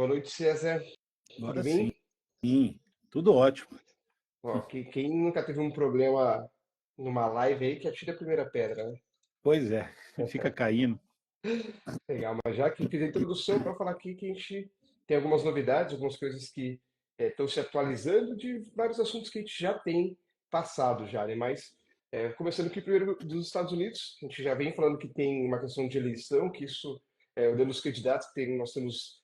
Boa noite, César. Tudo Agora sim, bem? tudo ótimo. Ó, quem nunca teve um problema numa live aí que atira a primeira pedra, né? Pois é, fica caindo. Legal, mas já que fiz a introdução para falar aqui que a gente tem algumas novidades, algumas coisas que estão se atualizando de vários assuntos que a gente já tem passado já, né? Mas começando aqui primeiro dos Estados Unidos, a gente já vem falando que tem uma questão de eleição, que isso, olhando os candidatos, nós temos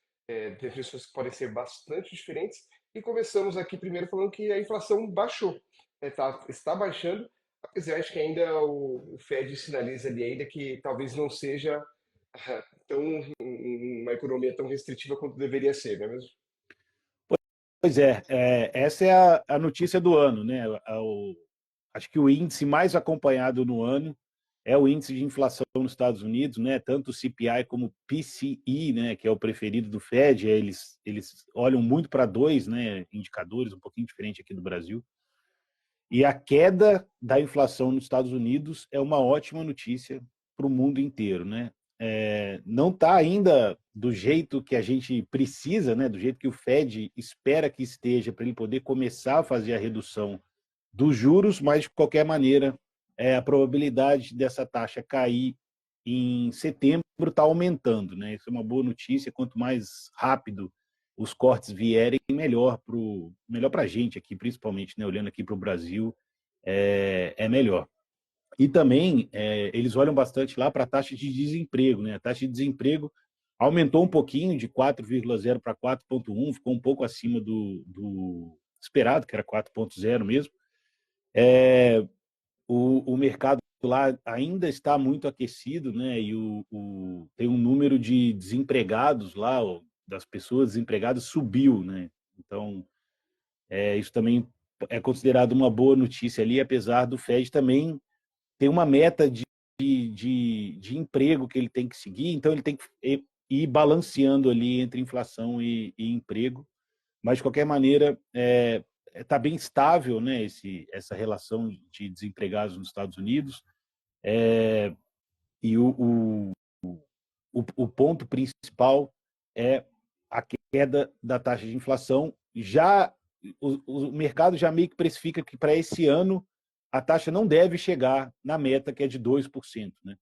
definições que podem ser bastante diferentes. E começamos aqui primeiro falando que a inflação baixou, está baixando, apesar de que ainda o Fed sinaliza ali ainda que talvez não seja tão uma economia tão restritiva quanto deveria ser, não é mesmo? Pois é, essa é a notícia do ano, né? Acho que o índice mais acompanhado no ano é o índice de inflação nos Estados Unidos, né? Tanto o CPI como o PCE, né? Que é o preferido do Fed, eles olham muito para dois, né? Indicadores, um pouquinho diferente aqui do Brasil. E a queda da inflação nos Estados Unidos é uma ótima notícia para o mundo inteiro, né? Não está ainda do jeito que a gente precisa, né? Do jeito que o Fed espera que esteja para ele poder começar a fazer a redução dos juros, mas de qualquer maneira a probabilidade dessa taxa cair em setembro está aumentando, né? Isso é uma boa notícia. Quanto mais rápido os cortes vierem, melhor para a gente aqui, principalmente, né? Olhando aqui para o Brasil, é melhor. E também eles olham bastante lá para a taxa de desemprego, né? A taxa de desemprego aumentou um pouquinho de 4,0 para 4,1, ficou um pouco acima do esperado, que era 4,0 mesmo. O mercado lá ainda está muito aquecido, né? E tem um número de desempregados lá, das pessoas desempregadas, subiu, né? Então, isso também é considerado uma boa notícia ali, apesar do Fed também ter uma meta de emprego que ele tem que seguir, então ele tem que ir balanceando ali entre inflação e emprego, mas de qualquer maneira está bem estável, né, essa relação de desempregados nos Estados Unidos, e o ponto principal é a queda da taxa de inflação. Já o mercado já meio que precifica que para esse ano a taxa não deve chegar na meta, que é de 2%, né?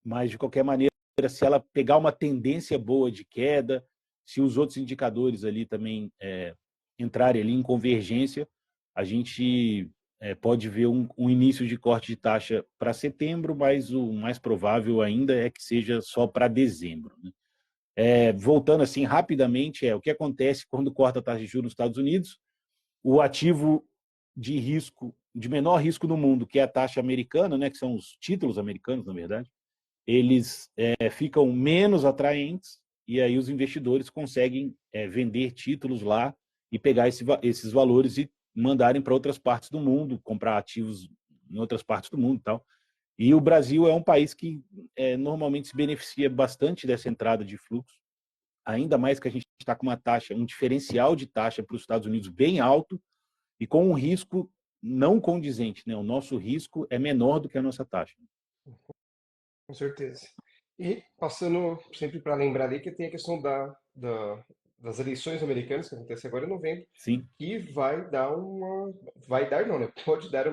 Mas, de qualquer maneira, se ela pegar uma tendência boa de queda, se os outros indicadores ali também entrarem ali em convergência, a gente pode ver um início de corte de taxa para setembro, mas o mais provável ainda é que seja só para dezembro, né? Voltando assim rapidamente, o que acontece quando corta a taxa de juros nos Estados Unidos? O ativo de risco, de menor risco no mundo, que é a taxa americana, né, que são os títulos americanos, na verdade, eles ficam menos atraentes e aí os investidores conseguem vender títulos lá e pegar esses valores e mandarem para outras partes do mundo, comprar ativos em outras partes do mundo e tal. E o Brasil é um país que normalmente se beneficia bastante dessa entrada de fluxo, ainda mais que a gente está com uma taxa, um diferencial de taxa para os Estados Unidos bem alto e com um risco não condizente, né? O nosso risco é menor do que a nossa taxa. Com certeza. E passando sempre para lembrar ali que tem a questão das eleições americanas, que acontece agora em novembro, Sim, que vai dar vai dar não, né? Pode dar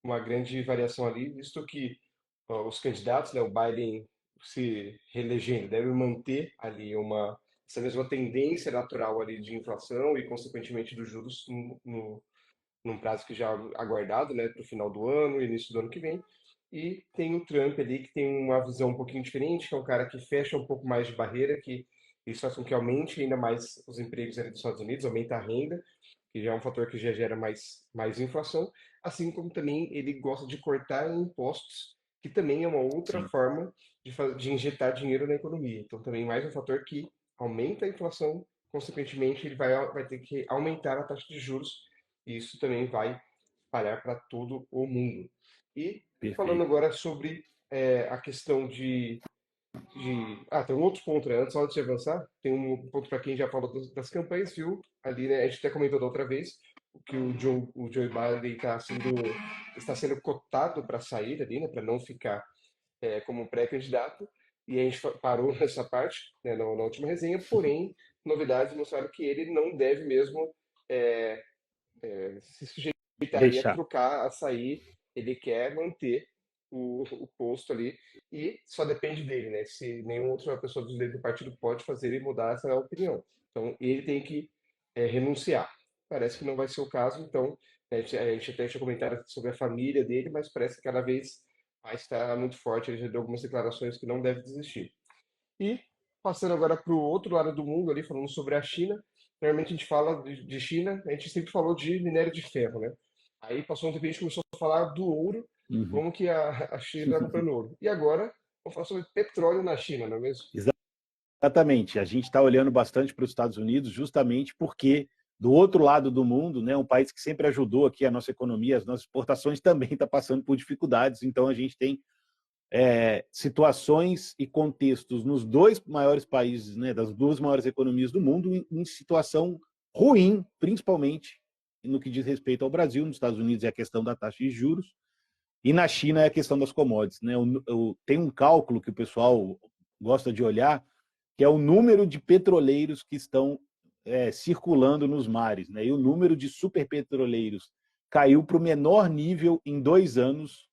uma grande variação ali, visto que os candidatos, né, o Biden se reelegendo, deve manter ali essa mesma tendência natural ali de inflação e, consequentemente, dos juros num prazo que já aguardado, né, para o final do ano, início do ano que vem. E tem o Trump ali, que tem uma visão um pouquinho diferente, que é um cara que fecha um pouco mais de barreira, que isso faz com que aumente ainda mais os empregos ali dos Estados Unidos, aumenta a renda, que já é um fator que já gera mais inflação, assim como também ele gosta de cortar impostos, que também é uma outra sim, forma de injetar dinheiro na economia. Então, também mais um fator que aumenta a inflação, consequentemente, ele vai ter que aumentar a taxa de juros, e isso também vai espalhar para todo o mundo. E falando perfeito. agora sobre a questão tem um outro ponto, né? Antes de avançar, tem um ponto para quem já falou das campanhas, viu? Ali, né? A gente até comentou da outra vez que o Joe Biden está sendo cotado para sair ali, né? Para não ficar como pré-candidato. E a gente parou nessa parte, né? Na última resenha, porém, novidades mostraram que ele não deve mesmo é, se sujeitaria a Deixar. trocar, a sair. Ele quer manter o posto ali e só depende dele, né? Se nenhuma outra pessoa do líder do partido pode fazer ele mudar essa opinião. Então, ele tem que renunciar. Parece que não vai ser o caso, então a gente até tinha comentado sobre a família dele, mas parece que cada vez mais está muito forte. Ele já deu algumas declarações que não deve desistir. E passando agora para o outro lado do mundo, ali falando sobre a China, normalmente a gente fala de China, a gente sempre falou de minério de ferro, né? Aí passou um tempo e a gente começou a falar do ouro, Uhum. como que a China está comprando ouro. E agora vamos falar sobre petróleo na China, não é mesmo? Exatamente. A gente está olhando bastante para os Estados Unidos justamente porque do outro lado do mundo, né, um país que sempre ajudou aqui a nossa economia, as nossas exportações também está passando por dificuldades. Então a gente tem situações e contextos nos dois maiores países, né, das duas maiores economias do mundo, em situação ruim, principalmente no que diz respeito ao Brasil. Nos Estados Unidos é a questão da taxa de juros e na China é a questão das commodities. Né? Tem um cálculo que o pessoal gosta de olhar, que é o número de petroleiros que estão circulando nos mares. Né? E o número de superpetroleiros caiu para o menor nível em 2 anos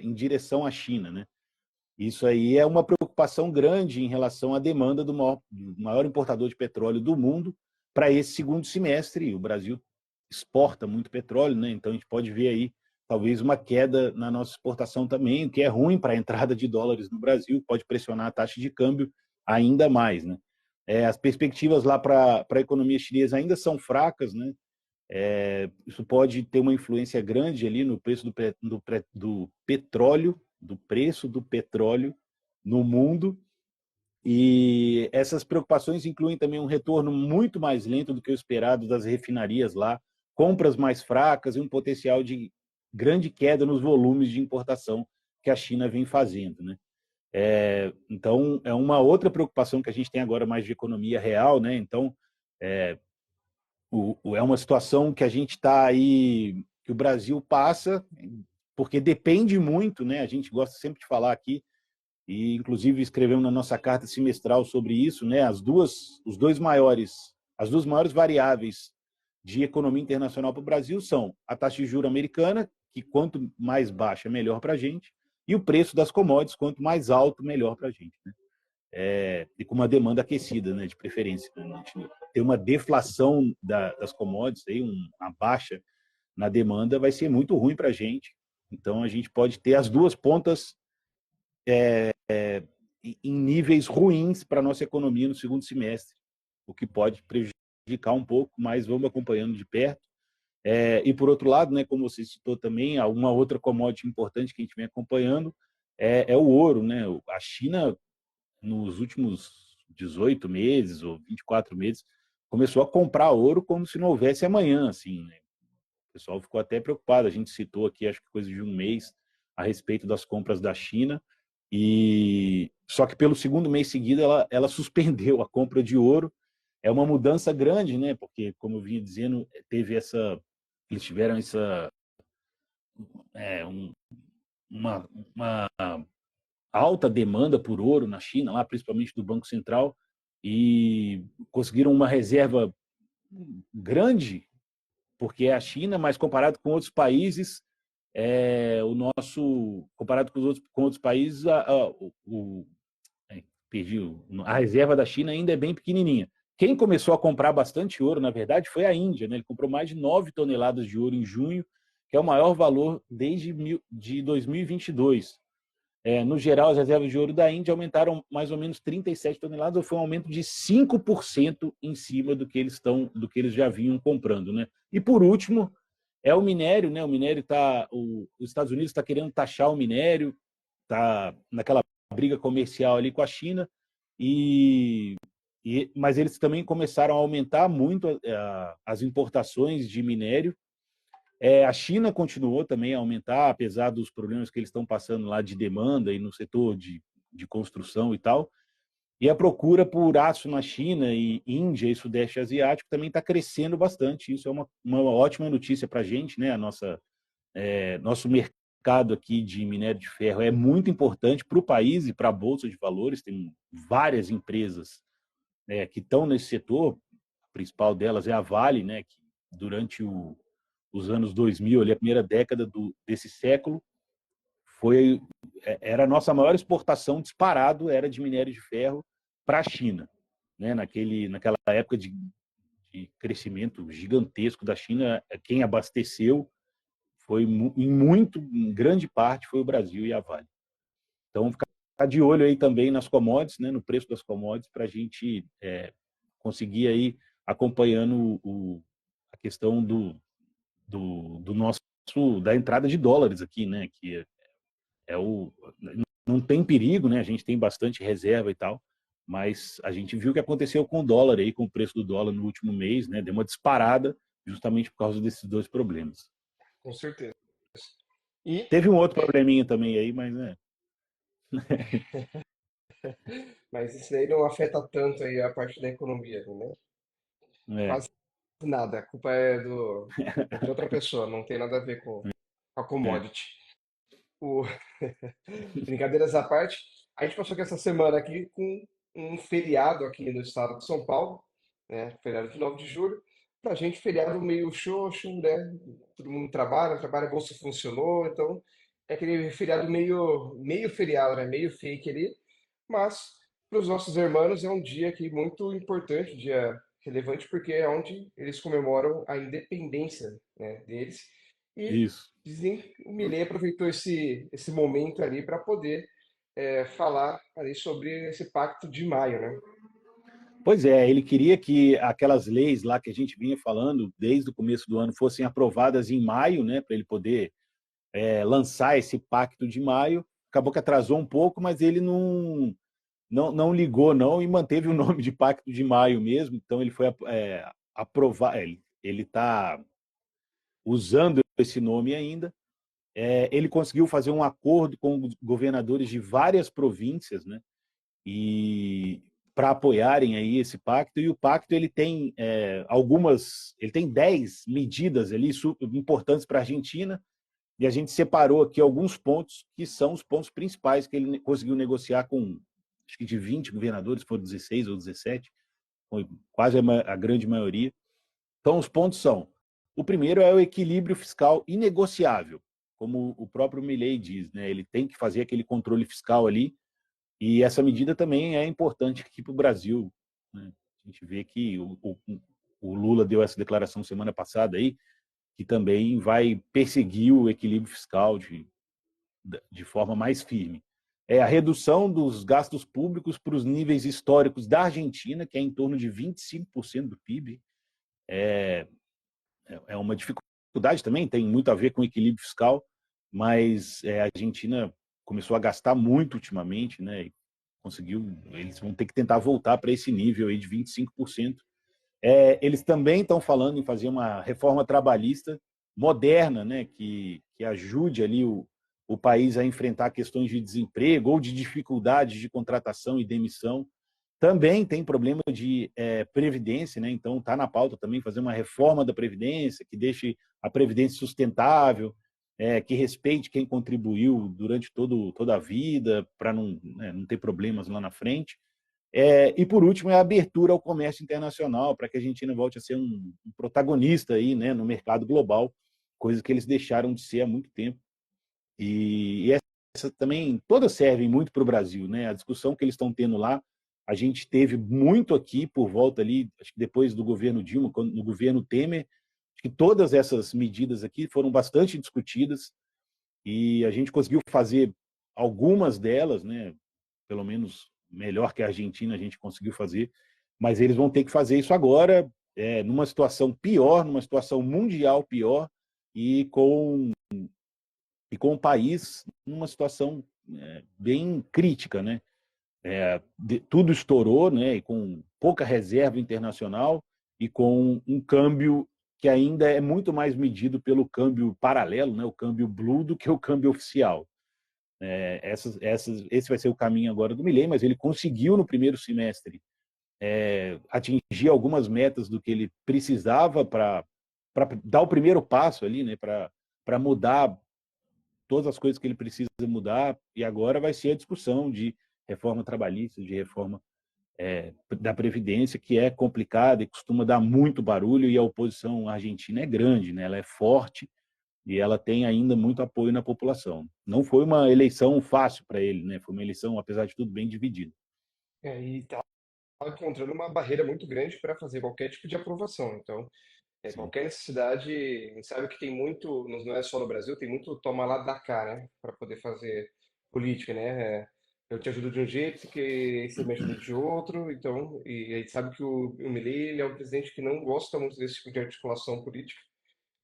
em direção à China. Né? Isso aí é uma preocupação grande em relação à demanda do maior importador de petróleo do mundo para esse segundo semestre. O Brasil exporta muito petróleo, né? Então a gente pode ver aí talvez uma queda na nossa exportação também, o que é ruim para a entrada de dólares no Brasil, pode pressionar a taxa de câmbio ainda mais, né? As perspectivas lá para a economia chinesa ainda são fracas, né? Isso pode ter uma influência grande ali no preço do petróleo, do preço do petróleo no mundo. E essas preocupações incluem também um retorno muito mais lento do que o esperado das refinarias lá, compras mais fracas e um potencial de grande queda nos volumes de importação que a China vem fazendo, né? Então, é uma outra preocupação que a gente tem agora mais de economia real, né? Então, é uma situação que a gente está aí, que o Brasil passa, porque depende muito, né? A gente gosta sempre de falar aqui, e inclusive escrevemos na nossa carta semestral sobre isso, né? As duas maiores variáveis de economia internacional para o Brasil são a taxa de juros americana, que quanto mais baixa, melhor para a gente, e o preço das commodities, quanto mais alto, melhor para a gente. Né? E com uma demanda aquecida, né, de preferência. Né? A gente ter uma deflação das commodities, aí, uma baixa na demanda, vai ser muito ruim para a gente. Então, a gente pode ter as duas pontas em níveis ruins para a nossa economia no segundo semestre, o que pode prejudicar um pouco, mas vamos acompanhando de perto. E, por outro lado, né, como você citou também, uma outra commodity importante que a gente vem acompanhando é o ouro. Né? A China, nos últimos 18 meses ou 24 meses, começou a comprar ouro como se não houvesse amanhã. Assim, né? O pessoal ficou até preocupado. A gente citou aqui, acho que coisa de um mês, a respeito das compras da China. E só que pelo segundo mês seguido ela suspendeu a compra de ouro. É uma mudança grande, né? Porque, como eu vinha dizendo, eles tiveram um, uma alta demanda por ouro na China, lá principalmente do Banco Central, e conseguiram uma reserva grande, porque é a China, mas comparado com outros países, comparado com outros países, perdi, a reserva da China ainda é bem pequenininha. Quem começou a comprar bastante ouro, na verdade, foi a Índia. Né? Ele comprou mais de 9 toneladas de ouro em junho, que é o maior valor desde de 2022. No geral, as reservas de ouro da Índia aumentaram mais ou menos 37 toneladas, ou foi um aumento de 5% em cima do que eles já vinham comprando. Né? E por último, é o minério. Né? O minério os Estados Unidos está querendo taxar o minério, está naquela briga comercial ali com a China, mas eles também começaram a aumentar muito as importações de minério. A China continuou também a aumentar, apesar dos problemas que eles estão passando lá de demanda e no setor de construção e tal. E a procura por aço na China e Índia e Sudeste Asiático também está crescendo bastante. Isso é uma ótima notícia para a gente, né? Nosso mercado aqui de minério de ferro é muito importante para o país e para a Bolsa de Valores. Tem várias empresas que estão nesse setor. A principal delas é a Vale, né, que durante os anos 2000, ali, a primeira década desse século, era a nossa maior exportação disparado, era de minério de ferro para a China. Né? Naquela época de crescimento gigantesco da China, quem abasteceu foi em grande parte, foi o Brasil e a Vale. Então, ficar de olho aí também nas commodities, né, no preço das commodities, para a gente conseguir aí acompanhando a questão do nosso da entrada de dólares aqui, né, que não tem perigo, né? A gente tem bastante reserva e tal, mas a gente viu o que aconteceu com o dólar aí, com o preço do dólar no último mês, né? Deu uma disparada justamente por causa desses dois problemas. Com certeza. E, Teve um outro probleminha também aí, mas né. mas isso aí não afeta tanto aí a parte da economia, né? É, Quase nada. A culpa é de outra pessoa, não tem nada a ver com a é. commodity. O- Brincadeiras à parte, a gente passou aqui essa semana aqui com um feriado aqui no estado de São Paulo, né? Feriado de 9 de julho. Pra gente, feriado meio xoxo, né? Todo mundo trabalha, a bolsa funcionou, então é aquele feriado meio feriado, né? Meio fake ali. Mas para os nossos irmãos é um dia aqui muito importante, um dia relevante, porque é onde eles comemoram a independência, né, deles. E Isso. dizem que o Milei aproveitou esse momento ali para poder falar ali sobre esse pacto de maio, né? Pois é, ele queria que aquelas leis lá que a gente vinha falando desde o começo do ano fossem aprovadas em maio, né, para ele poder lançar esse pacto de maio. Acabou que atrasou um pouco, mas ele não ligou não e manteve o nome de Pacto de Maio mesmo. Então ele foi aprovar, ele está usando esse nome ainda. Ele conseguiu fazer um acordo com os governadores de várias províncias, né? E para apoiarem aí esse pacto. E o pacto ele tem ele tem 10 medidas ali importantes para a Argentina. E a gente separou aqui alguns pontos que são os pontos principais que ele conseguiu negociar com, acho que de 20 governadores, foram 16 ou 17, foi quase a grande maioria. Então, os pontos são: o primeiro é o equilíbrio fiscal inegociável, como o próprio Milei diz, né? Ele tem que fazer aquele controle fiscal ali, e essa medida também é importante aqui para o Brasil. Né? A gente vê que o Lula deu essa declaração semana passada aí, que também vai perseguir o equilíbrio fiscal de forma mais firme. É a redução dos gastos públicos para os níveis históricos da Argentina, que é em torno de 25% do PIB. É uma dificuldade também, tem muito a ver com o equilíbrio fiscal, mas a Argentina começou a gastar muito ultimamente, né? E eles vão ter que tentar voltar para esse nível aí de 25%. Eles também estão falando em fazer uma reforma trabalhista moderna, né, que ajude ali o país a enfrentar questões de desemprego ou de dificuldades de contratação e demissão. Também tem problema de previdência, né? Então está na pauta também fazer uma reforma da previdência que deixe a previdência sustentável, que respeite quem contribuiu durante toda a vida para não ter problemas lá na frente. E por último é a abertura ao comércio internacional para que a Argentina volte a ser um protagonista aí, né, no mercado global, coisa que eles deixaram de ser há muito tempo. E essa também todas servem muito para o Brasil, né? A discussão que eles estão tendo lá, a gente teve muito aqui por volta ali, acho que depois do governo Dilma, no governo Temer, acho que todas essas medidas aqui foram bastante discutidas e a gente conseguiu fazer algumas delas, né? Pelo menos melhor que a Argentina a gente conseguiu fazer, mas eles vão ter que fazer isso agora, numa situação pior, numa situação mundial pior e com o país numa situação bem crítica, né? Tudo estourou, né? E com pouca reserva internacional e com um câmbio que ainda é muito mais medido pelo câmbio paralelo, né? O câmbio blue do que o câmbio oficial. Esse vai ser o caminho agora do Milei, mas ele conseguiu no primeiro semestre atingir algumas metas do que ele precisava para dar o primeiro passo ali, né? Para mudar todas as coisas que ele precisa mudar, e agora vai ser a discussão de reforma trabalhista, de reforma da Previdência, que é complicada e costuma dar muito barulho, e a oposição argentina é grande, né? Ela é forte e ela tem ainda muito apoio na população. Não foi uma eleição fácil para ele, né? Foi uma eleição, apesar de tudo, bem dividida. E está encontrando uma barreira muito grande para fazer qualquer tipo de aprovação. Então, Sim. qualquer necessidade, a gente sabe que tem muito, não é só no Brasil, tem muito toma lá da cá, né? Para poder fazer política, né? Eu te ajudo de um jeito, que você me ajuda de outro, então, e a gente sabe que o Milei, ele é um presidente que não gosta muito desse tipo de articulação política,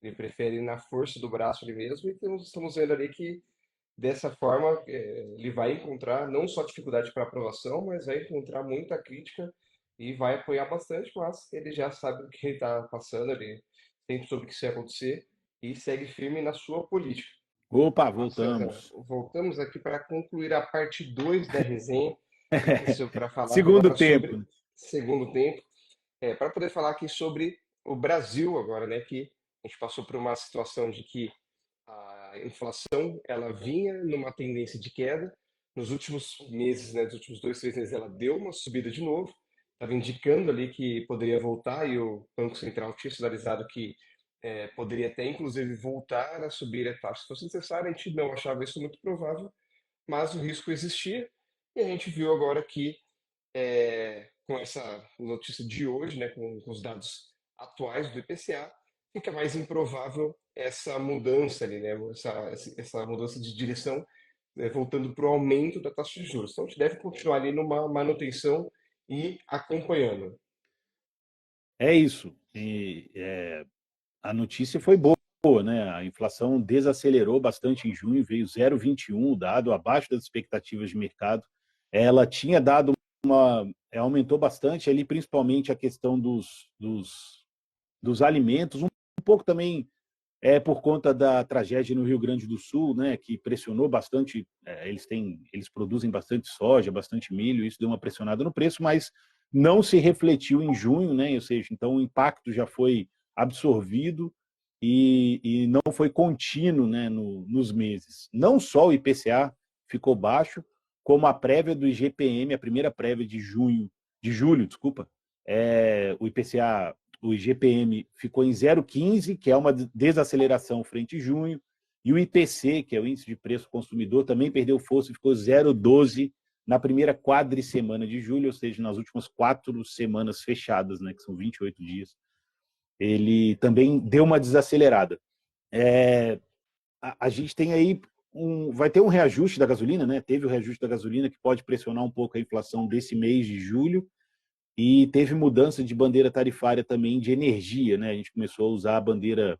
ele prefere ir na força do braço ali mesmo, então estamos vendo ali que dessa forma ele vai encontrar não só dificuldade para aprovação, mas vai encontrar muita crítica e vai apoiar bastante, mas ele já sabe o que ele está passando, ele sempre soube que isso ia acontecer e segue firme na sua política. Opa, Mas voltamos. voltamos aqui para concluir a parte 2 da resenha, para falar Segundo agora tempo. sobre segundo tempo, para poder falar aqui sobre o Brasil agora, né, que a gente passou por uma situação de que a inflação ela vinha numa tendência de queda. Nos últimos meses, né, nos últimos 2, 3 meses, ela deu uma subida de novo. Estava indicando ali que poderia voltar e o Banco Central tinha sinalizado que poderia até, inclusive, voltar a subir a taxa se fosse necessário. A gente não achava isso muito provável, mas o risco existia. E a gente viu agora que com essa notícia de hoje, né, com os dados atuais do IPCA, fica mais improvável essa mudança ali, né, essa mudança de direção, né, voltando para o aumento da taxa de juros. Então, a gente deve continuar ali numa manutenção e acompanhando. É isso. A notícia foi boa, né? A inflação desacelerou bastante em junho, veio 0,21, o dado abaixo das expectativas de mercado. Ela tinha dado aumentou bastante ali, principalmente a questão dos alimentos, um pouco também por conta da tragédia no Rio Grande do Sul, né, que pressionou bastante. Eles produzem bastante soja, bastante milho, isso deu uma pressionada no preço, mas não se refletiu em junho, né? Ou seja, então o impacto já foi absorvido e não foi contínuo, né, nos meses. Não só o IPCA ficou baixo, como a prévia do IGPM, a primeira prévia de julho, desculpa, o IPCA, o IGPM ficou em 0,15, que é uma desaceleração frente a junho, e o IPC, que é o Índice de Preço Consumidor, também perdeu força e ficou 0,12 na primeira quadricemana de julho, ou seja, nas últimas 4 semanas fechadas, né, que são 28 dias. Ele também deu uma desacelerada. A gente tem aí vai ter um reajuste da gasolina, né? Teve o reajuste da gasolina que pode pressionar um pouco a inflação desse mês de julho, e teve mudança de bandeira tarifária também de energia, né? A gente começou a usar a bandeira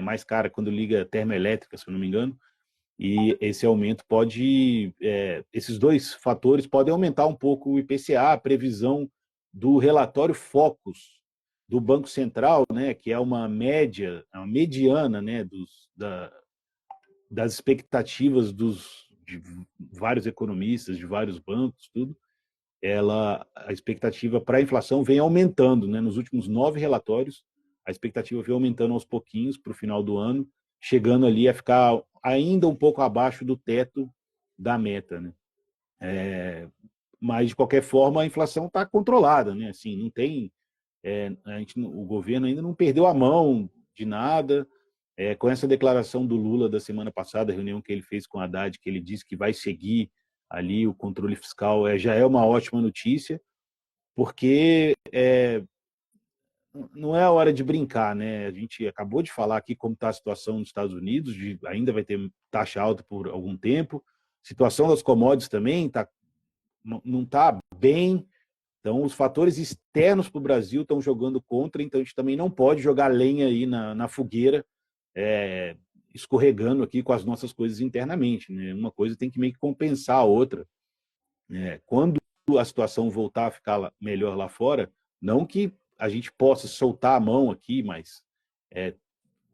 mais cara quando liga termoelétrica, se eu não me engano, e esse aumento esses dois fatores podem aumentar um pouco o IPCA, a previsão do relatório Focus do Banco Central, né, que é uma média, uma mediana, né, das expectativas de vários economistas, de vários bancos, tudo. A expectativa para a inflação vem aumentando, né? Nos últimos 9 relatórios, a expectativa vem aumentando aos pouquinhos para o final do ano, chegando ali a ficar ainda um pouco abaixo do teto da meta, né? Mas de qualquer forma a inflação está controlada, né? Assim, não tem, o governo ainda não perdeu a mão de nada. Com essa declaração do Lula da semana passada, a reunião que ele fez com a Haddad, que ele disse que vai seguir ali o controle fiscal, já é uma ótima notícia, porque não é a hora de brincar, né? A gente acabou de falar aqui como está a situação nos Estados Unidos, ainda vai ter taxa alta por algum tempo. A situação das commodities também não está bem. Então, os fatores externos para o Brasil estão jogando contra, então a gente também não pode jogar lenha aí na fogueira, é, escorregando aqui com as nossas coisas internamente, né? Uma coisa tem que meio que compensar a outra, né? Quando a situação voltar a ficar melhor lá fora, não que a gente possa soltar a mão aqui, mas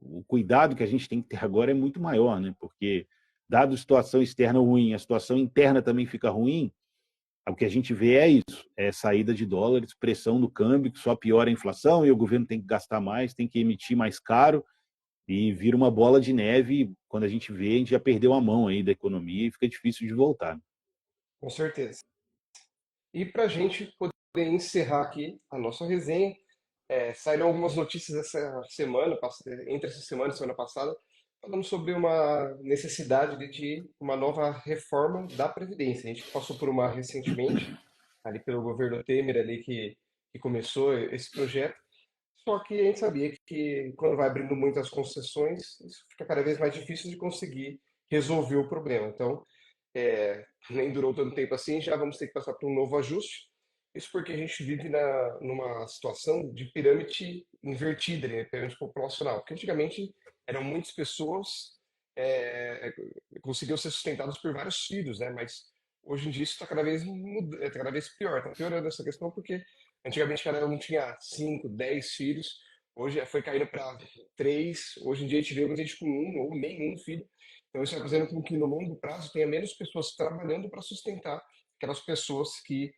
o cuidado que a gente tem que ter agora é muito maior, né? Porque, dado a situação externa ruim, a situação interna também fica ruim, o que a gente vê é isso, é saída de dólares, pressão no câmbio, que só piora a inflação, e o governo tem que gastar mais, tem que emitir mais caro, e vira uma bola de neve, e quando a gente vê, a gente já perdeu a mão aí da economia e fica difícil de voltar. Com certeza. E para a gente encerrar aqui a nossa resenha. Saíram algumas notícias essa semana, entre essa semana e semana passada, falando sobre uma necessidade de uma nova reforma da Previdência. A gente passou por uma recentemente, ali pelo governo Temer, ali que começou esse projeto. Só que a gente sabia que quando vai abrindo muitas concessões, isso fica cada vez mais difícil de conseguir resolver o problema. Então, nem durou tanto tempo assim, já vamos ter que passar por um novo ajuste. Isso porque a gente vive numa situação de pirâmide invertida, né? Pirâmide populacional. Porque antigamente eram muitas pessoas é, conseguiam ser sustentadas por vários filhos, né? Mas hoje em dia isso está cada vez, tá cada vez pior. Está piorando essa questão porque antigamente cada um tinha 5, 10 filhos. Hoje foi caindo para 3. Hoje em dia a gente vê muita gente com um ou nenhum filho. Então, isso vai fazendo com que no longo prazo tenha menos pessoas trabalhando para sustentar aquelas pessoas que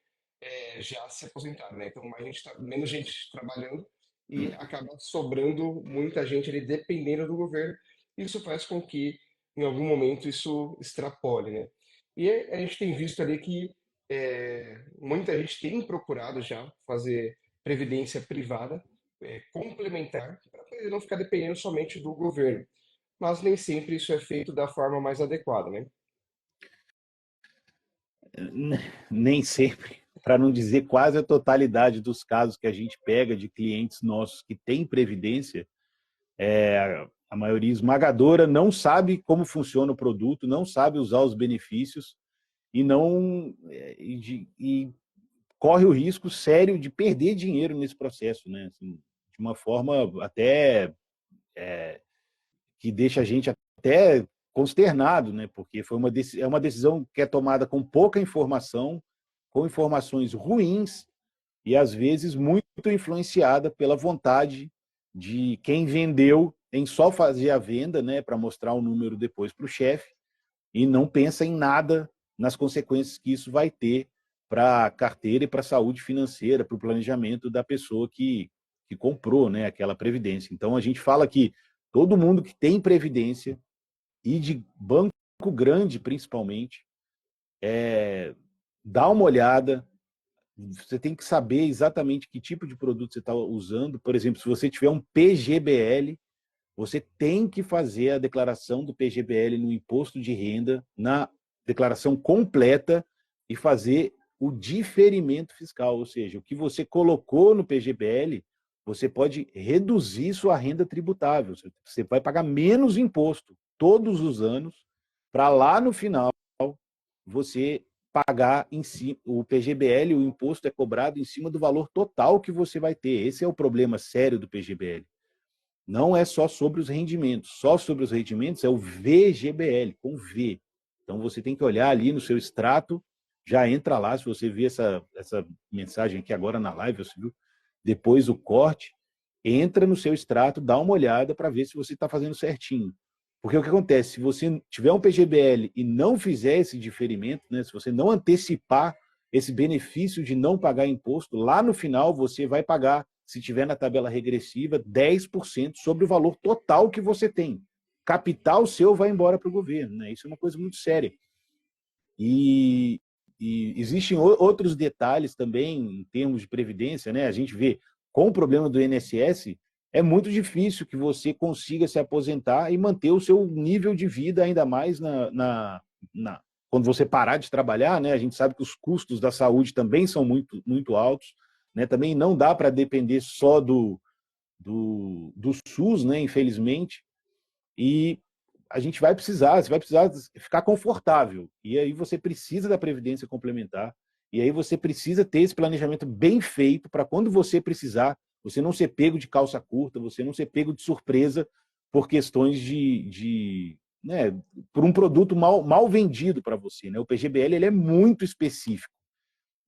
já se aposentaram, né? Então, menos gente trabalhando e acaba sobrando muita gente ali dependendo do governo. Isso faz com que, em algum momento, isso extrapole, né? E a gente tem visto ali que muita gente tem procurado já fazer previdência privada, complementar, para poder não ficar dependendo somente do governo, mas nem sempre isso é feito da forma mais adequada, né? Nem sempre, para não dizer quase a totalidade dos casos que a gente pega de clientes nossos que têm previdência, a maioria esmagadora não sabe como funciona o produto, não sabe usar os benefícios e não e corre o risco sério de perder dinheiro nesse processo, né? Assim, de uma forma até que deixa a gente até consternado, né? Porque é uma decisão que é tomada com pouca informação, com informações ruins e às vezes muito influenciada pela vontade de quem vendeu em só fazer a venda, né, para mostrar o número depois para o chefe e não pensa em nada nas consequências que isso vai ter para a carteira e para a saúde financeira, para o planejamento da pessoa que comprou, né, aquela previdência. Então a gente fala que todo mundo que tem previdência e de banco grande principalmente, dá uma olhada. Você tem que saber exatamente que tipo de produto você está usando. Por exemplo, se você tiver um PGBL, você tem que fazer a declaração do PGBL no imposto de renda, na declaração completa, e fazer o diferimento fiscal, ou seja, o que você colocou no PGBL, você pode reduzir sua renda tributável. Você vai pagar menos imposto todos os anos, para lá no final você pagar em si, o PGBL, o imposto é cobrado em cima do valor total que você vai ter. Esse é o problema sério do PGBL. Não é só sobre os rendimentos. Só sobre os rendimentos é o VGBL, com V. Então você tem que olhar ali no seu extrato, já entra lá, se você vê essa mensagem aqui agora na live, você viu? Depois o corte, entra no seu extrato, dá uma olhada para ver se você está fazendo certinho. Porque o que acontece, se você tiver um PGBL e não fizer esse diferimento, né, se você não antecipar esse benefício de não pagar imposto, lá no final você vai pagar, se tiver na tabela regressiva, 10% sobre o valor total que você tem. Capital seu vai embora para o governo, né? Isso é uma coisa muito séria. E, e existem outros detalhes também em termos de previdência, né? A gente vê com o problema do INSS, é muito difícil que você consiga se aposentar e manter o seu nível de vida, ainda mais quando você parar de trabalhar, né? A gente sabe que os custos da saúde também são muito, muito altos, né? Também não dá para depender só do SUS, né? Infelizmente. E você vai precisar ficar confortável. E aí você precisa da previdência complementar. E aí você precisa ter esse planejamento bem feito para quando você precisar, você não ser pego de calça curta, você não ser pego de surpresa por questões né, por um produto mal vendido para você. Né? O PGBL ele é muito específico.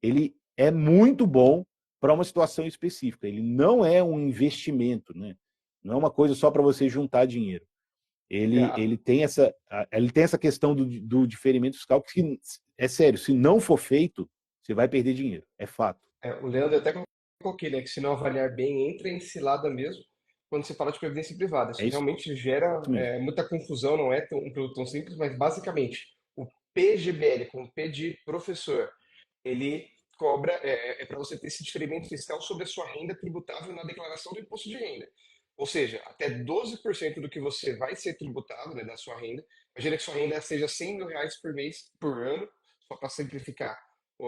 Ele é muito bom para uma situação específica. Ele não é um investimento, né? Não é uma coisa só para você juntar dinheiro. É, Ele tem essa questão do diferimento fiscal que é sério, se não for feito, você vai perder dinheiro, é fato. o Leandro até coloquei, né, que se não avaliar bem, entra em cilada mesmo quando se fala de previdência privada. É Isso isso realmente gera mesmo. muita confusão, não é um produto tão simples, mas basicamente o PGBL, com P de professor, ele cobra, é para você ter esse diferimento fiscal sobre a sua renda tributável na declaração do imposto de renda. Ou seja, até 12% do que você vai ser tributado, né, da sua renda. Imagina que sua renda seja R$ 100.000 por mês, por ano, só para simplificar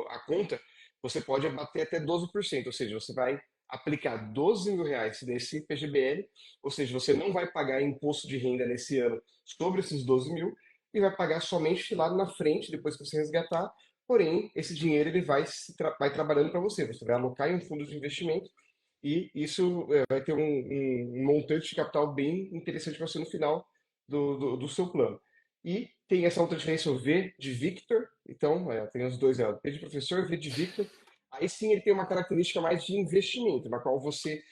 a conta, você pode abater até 12%, ou seja, você vai aplicar R$ 12.000 nesse PGBL, ou seja, você não vai pagar imposto de renda nesse ano sobre esses 12 mil e vai pagar somente lá na frente, depois que você resgatar. Porém, esse dinheiro ele vai trabalhando para você. Você vai alocar em um fundo de investimento e isso vai ter um montante de capital bem interessante para você no final do seu plano. E tem essa outra diferença, o V de Victor. Então, tem os dois, P de professor, V de Victor. Aí sim ele tem uma característica mais de investimento, na qual você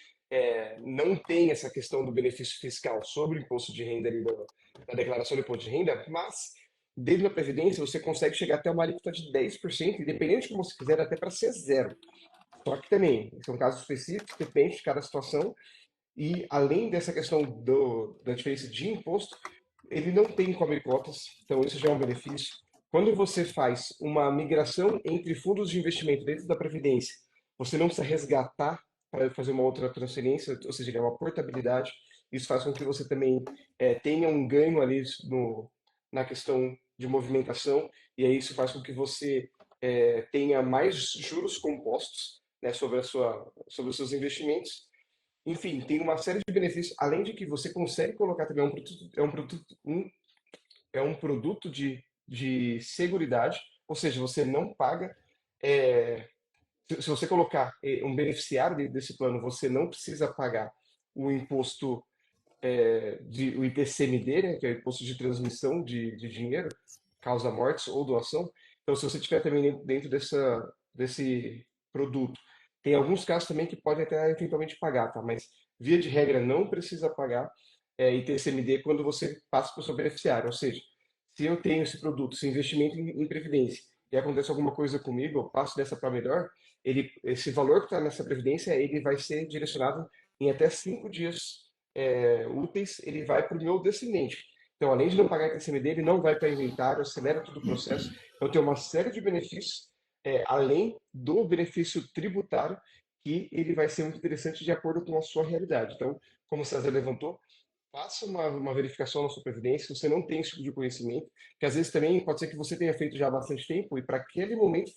não tem essa questão do benefício fiscal sobre o imposto de renda ali da declaração do imposto de renda, mas dentro da Previdência você consegue chegar até uma alíquota de 10%, independente de como você quiser, até para ser zero. Só que também, são casos específicos, depende de cada situação, e além dessa questão da diferença de imposto, ele não tem cobre cotas, então isso já é um benefício. Quando você faz uma migração entre fundos de investimento dentro da Previdência, você não precisa resgatar para fazer uma outra transferência, ou seja, é uma portabilidade. Isso faz com que você também tenha um ganho ali na questão de movimentação, e aí isso faz com que você tenha mais juros compostos, né, sobre os seus investimentos. Enfim, tem uma série de benefícios, além de que você consegue colocar também é um produto de seguridade, ou seja, você não paga. é, se você colocar um beneficiário desse plano, você não precisa pagar o imposto, o ITCMD, né, que é o imposto de transmissão de dinheiro, causa mortes ou doação. Então, se você tiver também dentro desse produto, tem alguns casos também que pode até eventualmente pagar, tá? Mas via de regra não precisa pagar ITCMD quando você passa para o seu beneficiário. Ou seja, se eu tenho esse produto, esse investimento em previdência, e acontece alguma coisa comigo, eu passo dessa para melhor, esse valor que está nessa previdência, ele vai ser direcionado em até 5 dias úteis, ele vai para o meu descendente. Então, além de não pagar ITCMD, ele não vai para inventário, acelera todo o processo. Então, tem uma série de benefícios, além do benefício tributário, que ele vai ser muito interessante de acordo com a sua realidade. Então, como o César levantou, faça uma verificação na sua previdência, se você não tem esse tipo de conhecimento, que às vezes também pode ser que você tenha feito já há bastante tempo e para aquele momento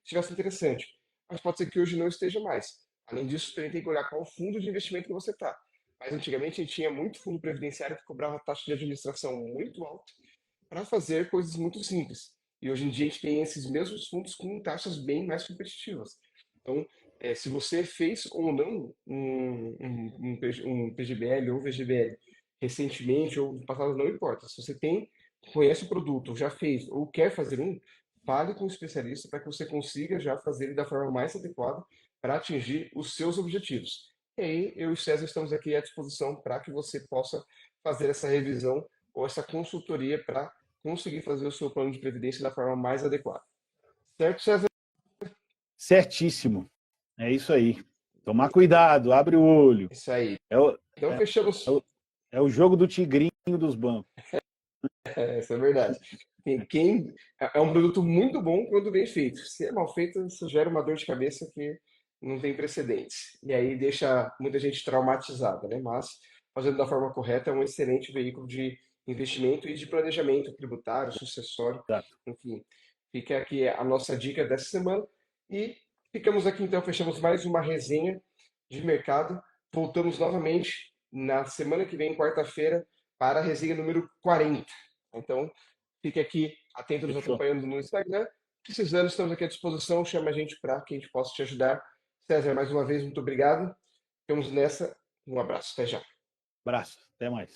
estivesse interessante, mas pode ser que hoje não esteja mais. Além disso, também tem que olhar qual fundo de investimento que você está. Mas antigamente a gente tinha muito fundo previdenciário que cobrava taxa de administração muito alta para fazer coisas muito simples. E hoje em dia a gente tem esses mesmos fundos com taxas bem mais competitivas. Então, se você fez ou não um PGBL ou VGBL recentemente ou no passado, não importa. Se você conhece o produto, já fez ou quer fazer fale com um especialista para que você consiga já fazer ele da forma mais adequada para atingir os seus objetivos. E aí, eu e o César estamos aqui à disposição para que você possa fazer essa revisão ou essa consultoria para conseguir fazer o seu plano de previdência da forma mais adequada. Certo, César? Certíssimo. É isso aí. Tomar cuidado, abre o olho. Isso aí. É o, Então, é fechamos. o, é o jogo do tigrinho dos bancos. Isso é verdade. É um produto muito bom quando bem feito. Se é mal feito, isso gera uma dor de cabeça que não tem precedentes. E aí deixa muita gente traumatizada, né? Mas, fazendo da forma correta, é um excelente veículo de investimento e de planejamento tributário, sucessório. Exato. Enfim, fica aqui a nossa dica dessa semana. E ficamos aqui, então, fechamos mais uma resenha de mercado. Voltamos novamente na semana que vem, quarta-feira, para a resenha número 40. Então, fique aqui atento, nos Fechou. acompanhando no Instagram. Precisando, estamos aqui à disposição. Chama a gente para que a gente possa te ajudar. César, mais uma vez, muito obrigado. Ficamos nessa. Um abraço. Até já. Abraço. Até mais.